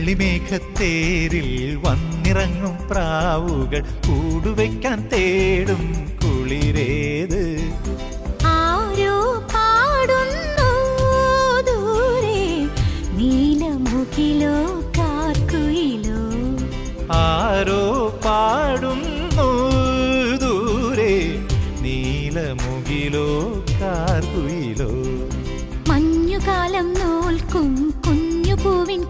വെള്ളിമേഘത്തേരിൽ വന്നിറങ്ങും പ്രാവുകൾ കൂടുവയ്ക്കാൻ തേടും കുളിരേത്. ആരോ പാടുന്നു ദൂരെ നീലമുകിലോ കാർക്കുയിലോ. ആരോ പാടുന്നു ദൂരെ നീലമുകിലോ കാർക്കുയിലോ. മഞ്ഞുകാലം നോൽക്കും കുഞ്ഞുപൂവിൻ